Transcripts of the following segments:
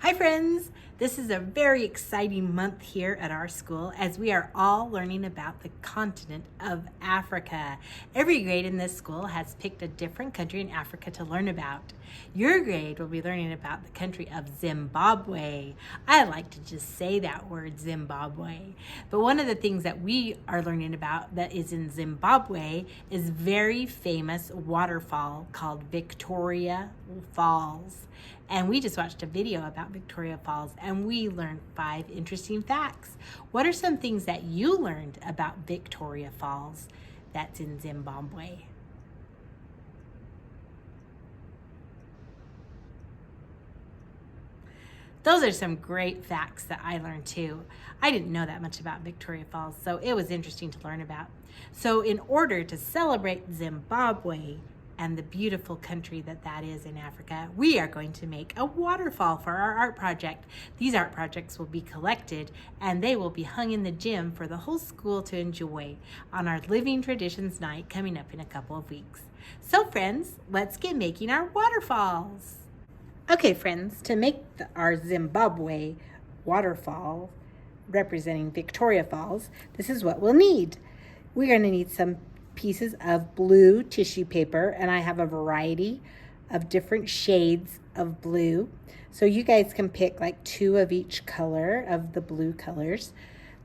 Hi friends! This is a very exciting month here at our school as we are all learning about the continent of Africa. Every grade in this school has picked a different country in Africa to learn about. Your grade will be learning about the country of Zimbabwe. I like to just say that word, Zimbabwe. But one of the things that we are learning about that is in Zimbabwe is very famous waterfall called Victoria Falls. And we just watched a video about Victoria Falls and we learned 5 interesting facts. What are some things that you learned about Victoria Falls that's in Zimbabwe? Those are some great facts that I learned too. I didn't know that much about Victoria Falls, so it was interesting to learn about. So in order to celebrate Zimbabwe and the beautiful country that is in Africa, we are going to make a waterfall for our art project. These art projects will be collected and they will be hung in the gym for the whole school to enjoy on our Living Traditions Night coming up in a couple of weeks. So friends, let's get making our waterfalls. Okay friends, to make our Zimbabwe waterfall representing Victoria Falls, this is what we'll need. We're going to need some pieces of blue tissue paper, and I have a variety of different shades of blue. So you guys can pick like 2 of each color of the blue colors.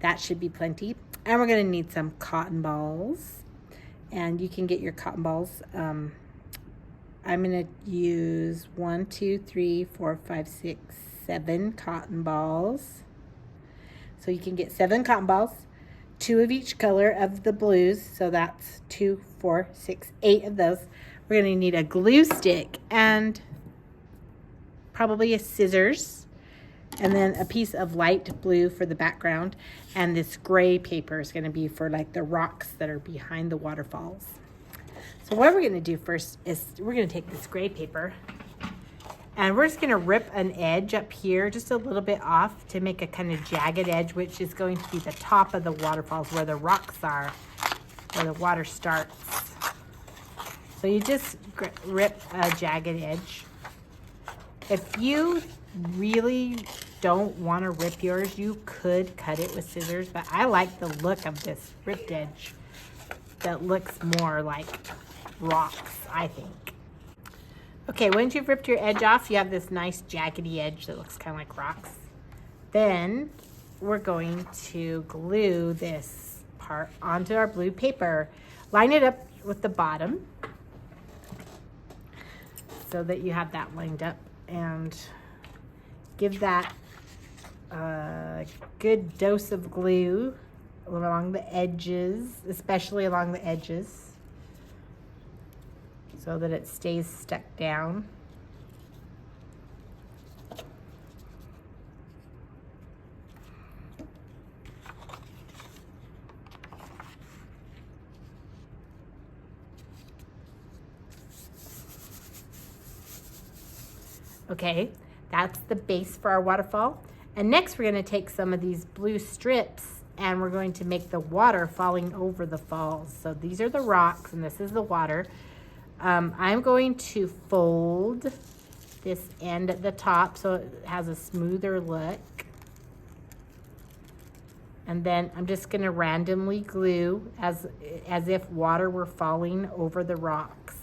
That should be plenty. And we're going to need some cotton balls. And you can get your cotton balls. I'm going to use 1, 2, 3, 4, 5, 6, 7 cotton balls. So you can get 7 cotton balls. 2 of each color of the blues, so that's 2, 4, 6, 8 of those. We're going to need a glue stick and probably a scissors, and then a piece of light blue for the background, and this gray paper is going to be for like the rocks that are behind the waterfalls. So what we're going to do first is we're going to take this gray paper and we're just going to rip an edge up here just a little bit off to make a kind of jagged edge, which is going to be the top of the waterfalls where the rocks are, where the water starts. So you just rip a jagged edge. If you really don't want to rip yours, you could cut it with scissors, but I like the look of this ripped edge that looks more like rocks, I think. Okay, once you've ripped your edge off, you have this nice jaggedy edge that looks kind of like rocks. Then we're going to glue this part onto our blue paper. Line it up with the bottom so that you have that lined up, and give that a good dose of glue along the edges, especially along the edges, so that it stays stuck down. Okay, that's the base for our waterfall. And next we're going to take some of these blue strips and we're going to make the water falling over the falls. So these are the rocks and this is the water. I'm going to fold this end at the top so it has a smoother look. And then I'm just going to randomly glue as if water were falling over the rocks.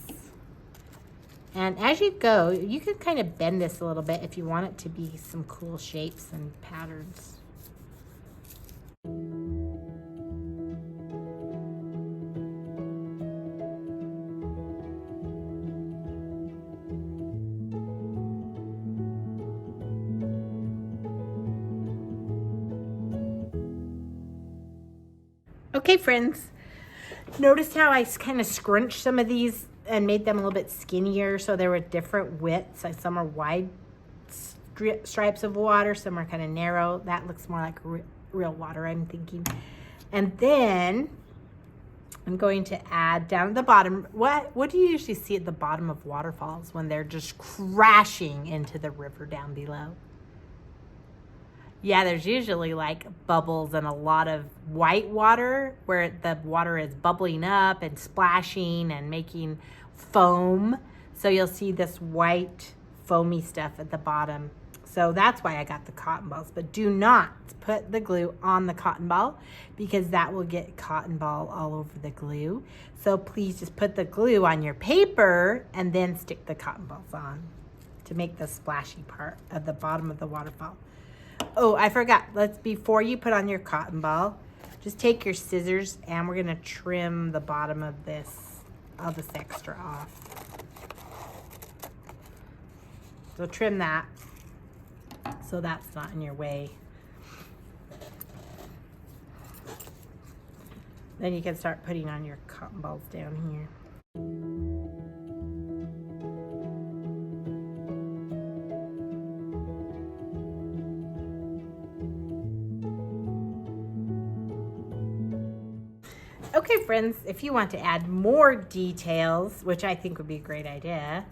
And as you go, you can kind of bend this a little bit if you want it to be some cool shapes and patterns. Okay friends, notice how I kind of scrunched some of these and made them a little bit skinnier so they were different widths. Some are wide stripes of water, some are kind of narrow. That looks more like real water, I'm thinking. And then I'm going to add down at the bottom, what do you usually see at the bottom of waterfalls when they're just crashing into the river down below? Yeah, there's usually like bubbles and a lot of white water where the water is bubbling up and splashing and making foam. So you'll see this white foamy stuff at the bottom. So that's why I got the cotton balls. But do not put the glue on the cotton ball because that will get cotton ball all over the glue. So please just put the glue on your paper and then stick the cotton balls on to make the splashy part at the bottom of the waterfall. Oh, I forgot. Before you put on your cotton ball, just take your scissors and we're gonna trim the bottom of all this extra off. So trim that so that's not in your way. Then you can start putting on your cotton balls down here. Okay, friends, if you want to add more details, which I think would be a great idea,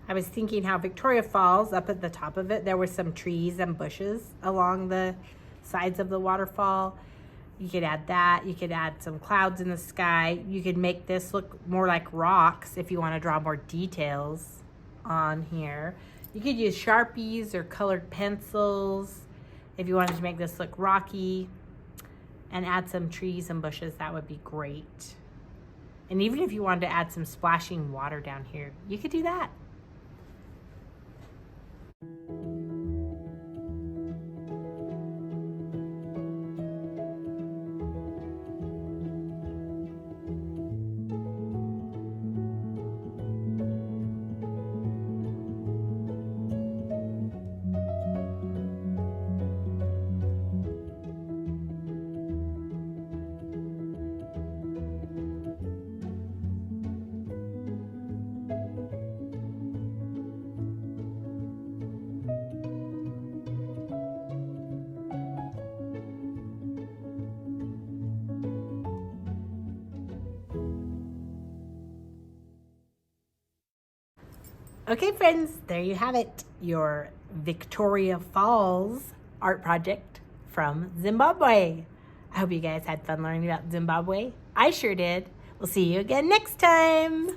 I was thinking how Victoria Falls, up at the top of it, there were some trees and bushes along the sides of the waterfall. You could add that. You could add some clouds in the sky. You could make this look more like rocks if you want to draw more details on here. You could use Sharpies or colored pencils if you wanted to make this look rocky. And add some trees and bushes, that would be great. And even if you wanted to add some splashing water down here, you could do that. Okay, friends, there you have it. Your Victoria Falls art project from Zimbabwe. I hope you guys had fun learning about Zimbabwe. I sure did. We'll see you again next time.